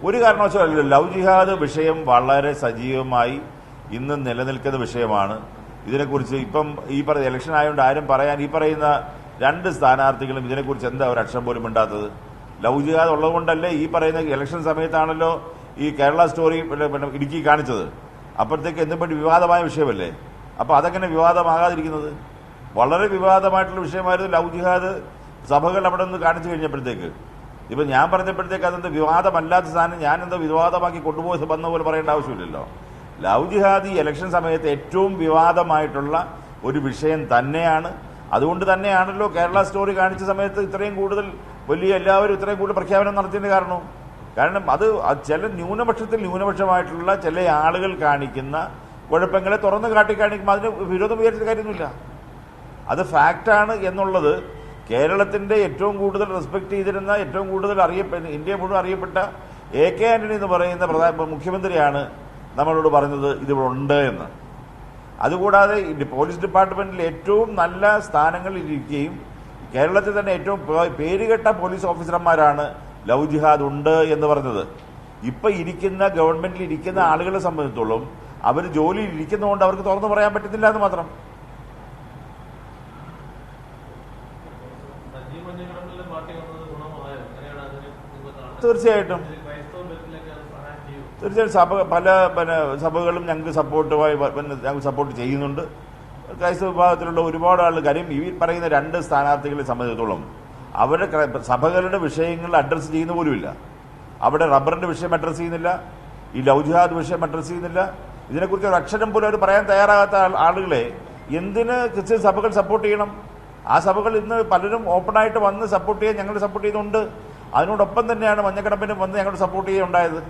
ഒരു കാരണവശാലും ലവ് ജിഹാദ് വിഷയം വളരെ സജീവമായി ഇന്ന് നിലനിൽക്കുന്ന വിഷയമാണ്. ഇതിനെക്കുറിച്ച് ഇപ്പം ഈ പറയുന്ന ഇലക്ഷൻ ആയതുകൊണ്ട് ആരും പറയാൻ ഈ പറയുന്ന രണ്ട് സ്ഥാനാർത്ഥികളും ഇതിനെക്കുറിച്ച് എന്താ ഒരു അക്ഷരം പോലും മിണ്ടാത്തത്? ലവ് ജിഹാദ് ഉള്ളതുകൊണ്ടല്ലേ ഈ പറയുന്ന ഇലക്ഷൻ സമയത്താണല്ലോ ഈ കേരള സ്റ്റോറി ഇടുക്കി കാണിച്ചത്. അപ്പോഴത്തേക്ക് എന്തും വേണ്ടി വിവാദമായ വിഷയമല്ലേ? അപ്പോൾ അതെങ്ങനെ വിവാദമാകാതിരിക്കുന്നത്? വളരെ വിവാദമായിട്ടുള്ള വിഷയമായിരുന്നു ലവ് ജിഹാദ്. സഭകൾ അവിടെ നിന്ന് കാണിച്ചു കഴിഞ്ഞപ്പോഴത്തേക്ക് ഇപ്പം ഞാൻ പറഞ്ഞപ്പോഴത്തേക്ക് അതെന്ത് വിവാദമല്ലാത്ത സാധനം ഞാനെന്തോ വിവാദമാക്കി കൊണ്ടുപോയി വന്ന പോലെ പറയേണ്ട ആവശ്യമില്ലല്ലോ. ലവ് ജിഹാദ് ഈ ഇലക്ഷൻ സമയത്ത് ഏറ്റവും വിവാദമായിട്ടുള്ള ഒരു വിഷയം തന്നെയാണ്. അതുകൊണ്ട് തന്നെയാണല്ലോ കേരള സ്റ്റോറി കാണിച്ച സമയത്ത് ഇത്രയും കൂടുതൽ വലിയ എല്ലാവരും ഇത്രയും കൂടുതൽ പ്രഖ്യാപനം നടത്തിയതിന് കാരണം അത് ചില ന്യൂനപക്ഷമായിട്ടുള്ള ചില ആളുകൾ കാണിക്കുന്ന കുഴപ്പങ്ങളെ തുറന്നു കാണിക്കുമ്പോൾ അതിന് വിരോധം വിചാരിച്ച കാര്യമൊന്നുമില്ല. അത് ഫാക്റ്റാണ് എന്നുള്ളത് കേരളത്തിന്റെ ഏറ്റവും കൂടുതൽ റെസ്പെക്ട് ചെയ്തിരുന്ന ഏറ്റവും കൂടുതൽ ഇന്ത്യ മുഴുവൻ അറിയപ്പെട്ട AK ആന്റണി എന്ന് പറയുന്ന മുഖ്യമന്ത്രിയാണ് നമ്മളോട് പറഞ്ഞത് ഇതിവിടെ ഉണ്ട് എന്ന്. അതുകൂടാതെ പോലീസ് ഡിപ്പാർട്ട്മെന്റിൽ ഏറ്റവും നല്ല സ്ഥാനങ്ങളിൽ ഇരിക്കുകയും കേരളത്തിൽ തന്നെ ഏറ്റവും പേരുകെട്ട പോലീസ് ഓഫീസർമാരാണ് ലവ് ജിഹാദ് ഉണ്ട് എന്ന് പറഞ്ഞത്. ഇപ്പൊ ഇരിക്കുന്ന ഗവൺമെന്റിൽ ഇരിക്കുന്ന ആളുകളെ സംബന്ധിച്ചോളം അവർ ജോലിയിൽ ഇരിക്കുന്നതുകൊണ്ട് അവർക്ക് തുറന്നു പറയാൻ പറ്റുന്നില്ല എന്ന് മാത്രം. തീർച്ചയായിട്ടും പല സഭകളും ഞങ്ങൾക്ക് സപ്പോർട്ട് ചെയ്യുന്നുണ്ട്. ക്രൈസ്തവ വിഭാഗത്തിലുള്ള ഒരുപാട് ആളുകൾ. കാര്യം ഈ പറയുന്ന രണ്ട് സ്ഥാനാർത്ഥികളെ സംബന്ധിച്ചിടത്തോളം അവരുടെ സഭകളുടെ വിഷയങ്ങൾ അഡ്രസ്സ് ചെയ്യുന്ന പോലുമില്ല. അവിടെ റബ്ബറിന്റെ വിഷയം അഡ്രസ്സ് ചെയ്യുന്നില്ല, ഈ ലവ് ജിഹാദ് വിഷയം അഡ്രസ്സ് ചെയ്യുന്നില്ല. ഇതിനെക്കുറിച്ച് ഒരു അക്ഷരം പോലും അവർ പറയാൻ തയ്യാറാകാത്ത ആളുകളെ എന്തിന് ക്രിസ്ത്യൻ സഭകൾ സപ്പോർട്ട് ചെയ്യണം? ആ സഭകൾ ഇന്ന് പലരും ഓപ്പണായിട്ട് വന്ന് സപ്പോർട്ട് ചെയ്യാൻ ഞങ്ങൾ സപ്പോർട്ട് ചെയ്യുന്നുണ്ട്. അതിനോടൊപ്പം തന്നെയാണ് മഞ്ഞക്കടമ്പിനും വന്ന് ഞങ്ങൾ സപ്പോർട്ട് ചെയ്യുണ്ടായത്.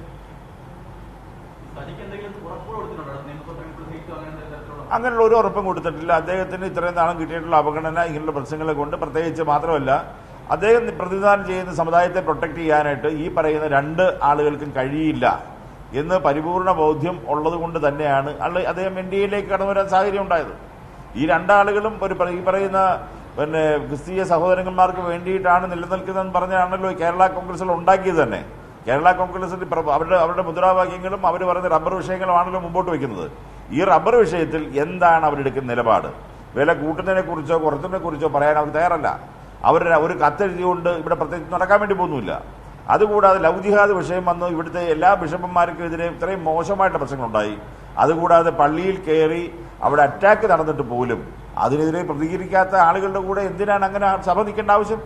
അങ്ങനെയുള്ള ഒരു ഉറപ്പും കൊടുത്തിട്ടില്ല. അദ്ദേഹത്തിന് ഇത്രയും നാളും കിട്ടിയിട്ടുള്ള അവഗണന ഇങ്ങനെയുള്ള പ്രശ്നങ്ങളെ കൊണ്ട് പ്രത്യേകിച്ച് മാത്രമല്ല അദ്ദേഹം പ്രതിനിധാനം ചെയ്യുന്ന സമുദായത്തെ പ്രൊട്ടക്ട് ചെയ്യാനായിട്ട് ഈ പറയുന്ന രണ്ട് ആളുകൾക്കും കഴിയില്ല എന്ന് പരിപൂർണ ബോധ്യം ഉള്ളത് കൊണ്ട് തന്നെയാണ് അദ്ദേഹം NDAയിലേക്ക് കടന്നു വരാൻ സാഹചര്യം ഉണ്ടായത്. ഈ രണ്ടാളുകളും ഈ പറയുന്ന ക്രിസ്തീയ സഹോദരന്മാർക്ക് വേണ്ടിയിട്ടാണ് നിലനിൽക്കുന്നതെന്ന് പറഞ്ഞാണല്ലോ കേരള കോൺഗ്രസിൽ ഉണ്ടാക്കിയത് തന്നെ. കേരള കോൺഗ്രസിൽ അവരുടെ മുദ്രാവാക്യങ്ങളും അവർ പറയുന്ന റബ്ബർ വിഷയങ്ങളുമാണല്ലോ മുമ്പോട്ട് വയ്ക്കുന്നത്. ഈ റബ്ബർ വിഷയത്തിൽ എന്താണ് അവരെടുക്കുന്ന നിലപാട്? വില കൂട്ടുന്നതിനെ കുറിച്ചോ കുറച്ചതിനെ കുറിച്ചോ പറയാൻ അവർ തയ്യാറല്ല. ഒരു കത്തെഴുതിയുകൊണ്ട് ഇവിടെ പ്രത്യേകിച്ച് നടക്കാൻ വേണ്ടി പോകുന്നില്ല. അതുകൂടാതെ ലവ് ജിഹാദ് വിഷയം വന്നു. ഇവിടുത്തെ എല്ലാ ബിഷപ്പന്മാർക്കെതിരെ ഇത്രയും മോശമായിട്ട് പ്രശ്നങ്ങളുണ്ടായി. അതുകൂടാതെ പള്ളിയിൽ കയറി അവിടെ അറ്റാക്ക് നടന്നിട്ട് പോലും അതിനെതിരെ പ്രതികരിക്കാത്ത ആളുകളുടെ കൂടെ എന്തിനാണ് അങ്ങനെ സഭ നിൽക്കേണ്ട ആവശ്യം?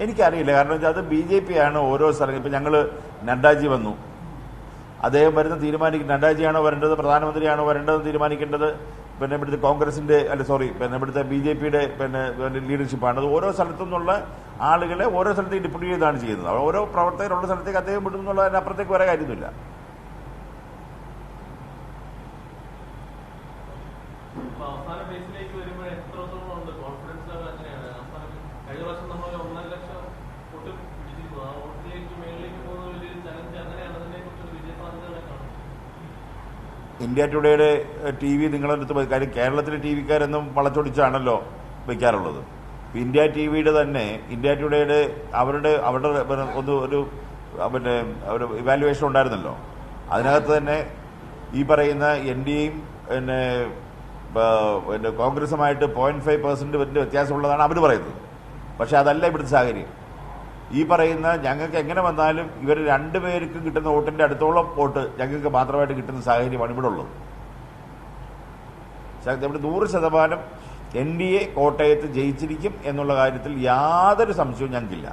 എനിക്കറിയില്ല. കാരണം വെച്ചാൽ അത് BJP ആണ് ഓരോ സ്ഥലം. ഇപ്പം ഞങ്ങൾ നഡ്ഡാജി വന്നു, അദ്ദേഹം വരുന്ന നഡ്ഡാജിയാണോ വരേണ്ടത്, പ്രധാനമന്ത്രിയാണോ വരേണ്ടത് തീരുമാനിക്കേണ്ടത് ഇവിടുത്തെ കോൺഗ്രസിന്റെ ഇവിടുത്തെ BJPയുടെ ലീഡർഷിപ്പാണ്. അത് ഓരോ സ്ഥലത്തു നിന്നുള്ള ആളുകളെ ഓരോ സ്ഥലത്തേക്ക് ഡിപ്യൂട്ട് ചെയ്താണ് ചെയ്യുന്നത്. ഓരോ പ്രവർത്തകരുള്ള സ്ഥലത്തേക്ക് അദ്ദേഹം വിടുന്നുള്ളതിന് അപ്പുറത്തേക്ക് വരെ കാര്യമൊന്നുമില്ല. ഇന്ത്യ ടുഡേയുടെ TV നിങ്ങളെടുത്ത് കാര്യം കേരളത്തിലെ TVക്കാരെന്നും വളച്ചൊടിച്ചാണല്ലോ വയ്ക്കാറുള്ളത്. ഇന്ത്യ TVയുടെ തന്നെ ഇന്ത്യ ടുഡേയുടെ അവരുടെ ഒരു ഇവാലുവേഷൻ ഉണ്ടായിരുന്നല്ലോ. അതിനകത്ത് തന്നെ ഈ പറയുന്ന NDAയും കോൺഗ്രസുമായിട്ട് 0.5% വ്യത്യാസമുള്ളതാണ് അവർ പറയുന്നത്. പക്ഷെ അതല്ല ഇവിടുത്തെ സാഹചര്യം. ഈ പറയുന്ന ഞങ്ങൾക്ക് എങ്ങനെ വന്നാലും ഇവർ രണ്ടുപേർക്കും കിട്ടുന്ന വോട്ടിന്റെ അടുത്തോളം വോട്ട് ഞങ്ങൾക്ക് മാത്രമായിട്ട് കിട്ടുന്ന സാഹചര്യമാണ് ഇവിടെ ഉള്ളത്. ഇവിടെ 100% NDA കോട്ടയത്ത് ജയിച്ചിരിക്കും എന്നുള്ള കാര്യത്തിൽ യാതൊരു സംശയവും ഞങ്ങൾക്കില്ല.